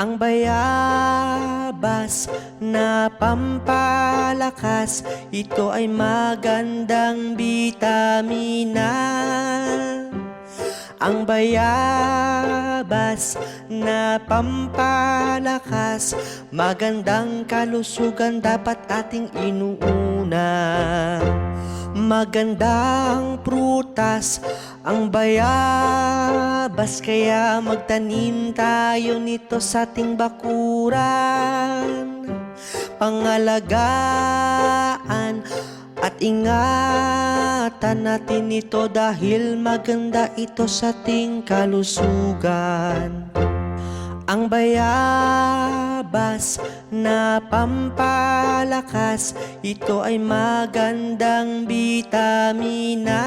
Ang bayabas na pampalakas, ito ay magandang bitamina. Ang bayabas na pampalakas, magandang kalusugan dapat ating inuuna. Magandang prutas ang bayabas, kaya magtanim tayo nito sa ating bakuran. Pangalagaan at ingatan natin ito dahil maganda ito sa ating kalusugan. Ang bayabas na pampalakas, ito ay magandang bitamina.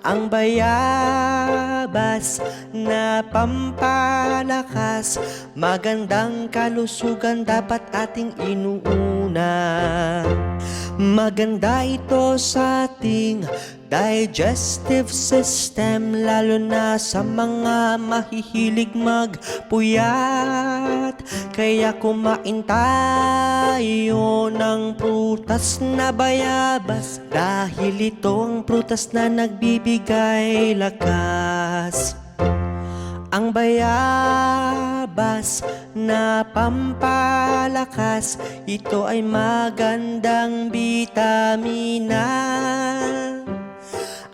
Ang bayabas na pampalakas, magandang kalusugan dapat ating inuuna. Maganda ito sa ating digestive system, lalo na sa mga mahihilig magpuyat. Kaya kumain tayo ng prutas na bayabas, dahil ito ang prutas na nagbibigay lakas. Ang bayabas na pampalakas, ito ay magandang bitamina.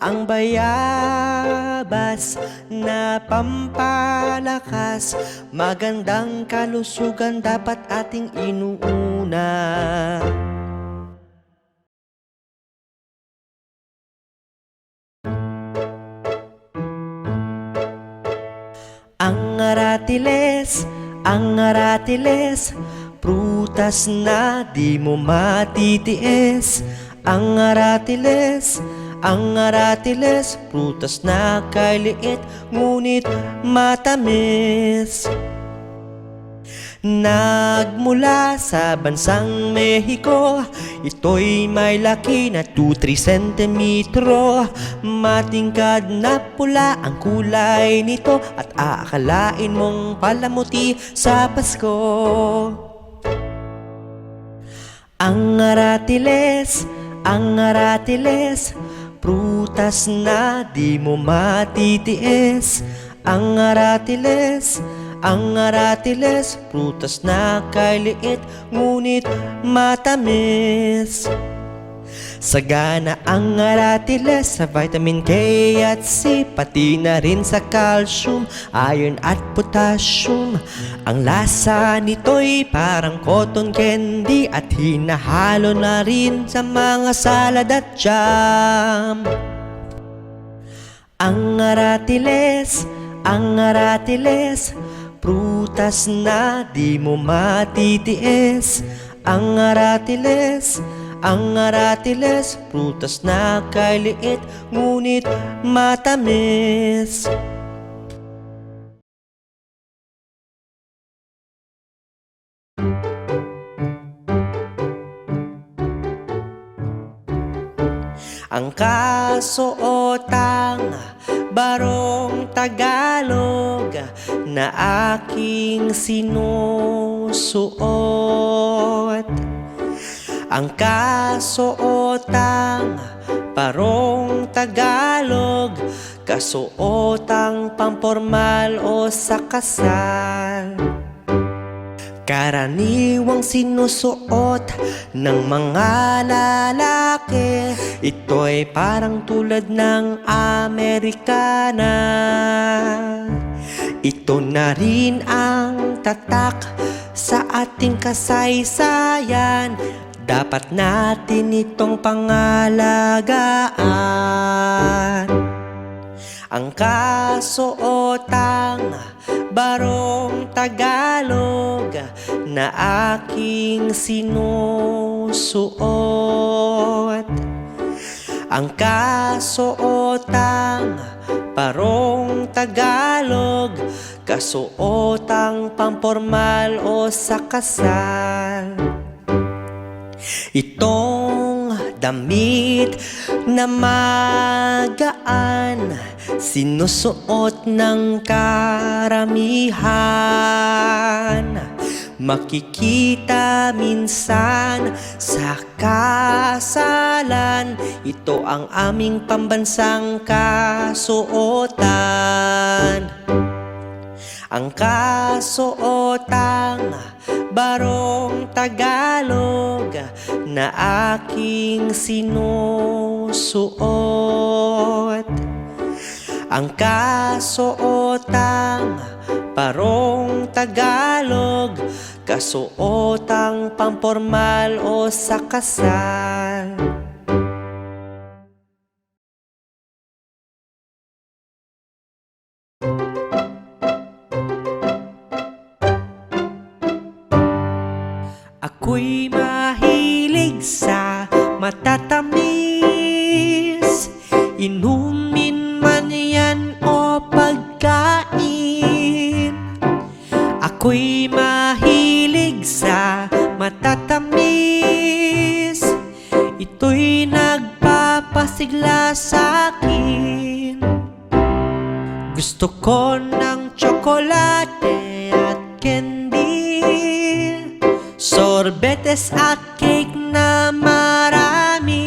Ang bayabas na pampalakas, magandang kalusugan dapat ating inuuna. Ang aratiles, prutas na di mo matitiis. Ang aratiles, prutas na kailiit ngunit matamis. Nagmula sa bansang Mexico, ito'y may laki na 2-3 sentimetro. Matingkad na pula ang kulay nito, at aakalain mong palamuti sa Pasko. Ang aratiles, prutas na di mo matitiis. Ang aratiles, prutas na kailiit ngunit matamis. Sagana ang aratiles sa vitamin K at C, pati na rin sa calcium, iron at potassium. Ang lasa nito'y parang cotton candy, at hinahalo na rin sa mga salad at jam. Ang aratiles, prutas na di mo matitiis. Ang aratiles, prutas na kailiit ngunit matamis. Ang kasuotang barong Tagalog na aking sinusuot. Ang kasuotang barong Tagalog, kasuotang pampormal o sa kasal. Karaniwang sinusuot ng mga lalaki, ito'y parang tulad ng Amerikana. Ito na rin ang tatak sa ating kasaysayan, dapat natin itong pangalagaan. Ang kasuotang barong Tagalog na aking sinusuot. Ang kasuotang barong Tagalog, kasuotang pampormal o sa kasal. Itong damit na magaan, sinusuot ng karamihan. Makikita minsan sa kasalan, ito ang aming pambansang kasuotan. Ang kasuotang barong Tagalog na aking sinusuot. Ang kasuotang barong Tagalog, kasuotang pampormal o sa kasal. Ako'y mahilig sa matatamis, inumin man yan o pagkain. Ako'y mahilig sa matatamis, ito'y nagpapasigla sa'kin. Gusto ko ng tsokolate at candy, sorbetes at cake na marami.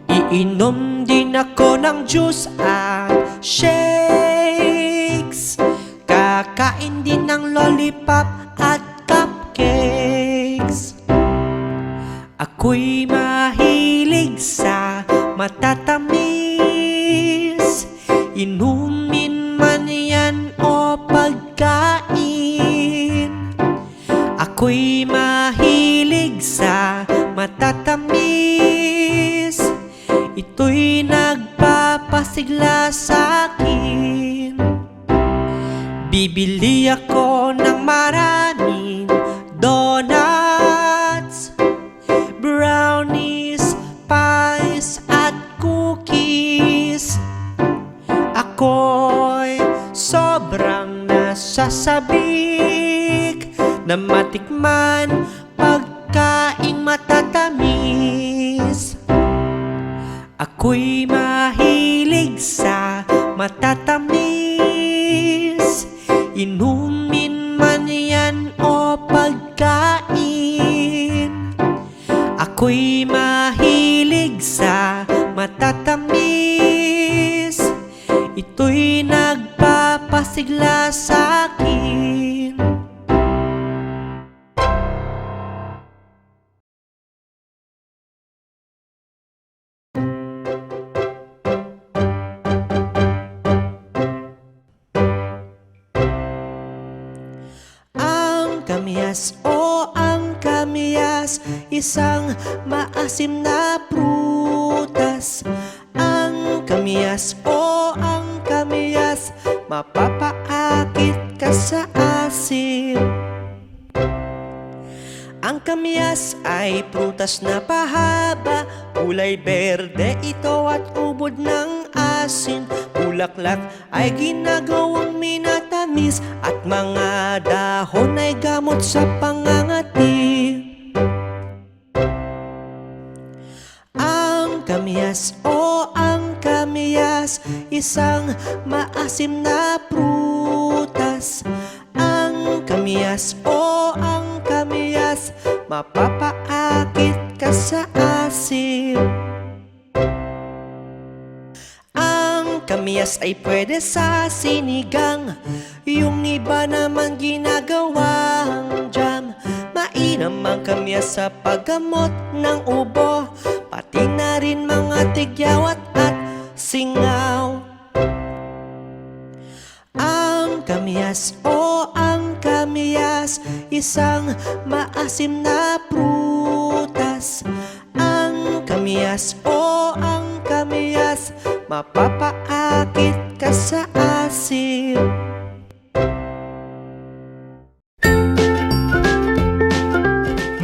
Iinom din ako ng juice at shakes, kakain din ng lollipop at cupcakes. Ako'y mahilig sa matatamis, inumin man yan o pagkain. Ako'y mahilig sa matatamis, ito'y nagpapasigla sa'kin. Bibili ako ng maraming donuts, brownies, pies at cookies. Ako'y sobrang nasasabik na matikman pagkaing matatamis. Ako'y mahilig sa matatamis, inumin man yan o pagkain. Ako'y mahilig sa matatamis, ito'y nagpapasigla sa'kin. Kamyas o ang kamyas, isang maasim na prutas. Ang kamyas o ang kamyas, mapapaakit ka sa asim. Ang kamyas ay prutas na pahaba, kulay berde ito at ubod ng asin. Bulaklak ay ginagawang minatamis at mga dahon ay gamot sa pangangati. Ang kamyas o ang kamyas, isang maasim na prutas. Ang kamyas o ang kamyas, mapapaakit ka sa asim. Ang kamyas ay pwede sa sinigang, yung iba naman ginagawang jam. Mainam ang kamyas sa paggamot ng ubo, pati na rin mga tigyawat at singaw. Ang kamyas o ang kamyas, isang maasim na prutas. Ang kamyas o ang kamyas, mapapaakit ka sa asim.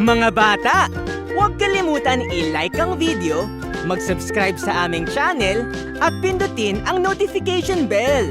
Mga bata, huwag kalimutan i-like ang video, mag-subscribe sa aming channel, at pindutin ang notification bell.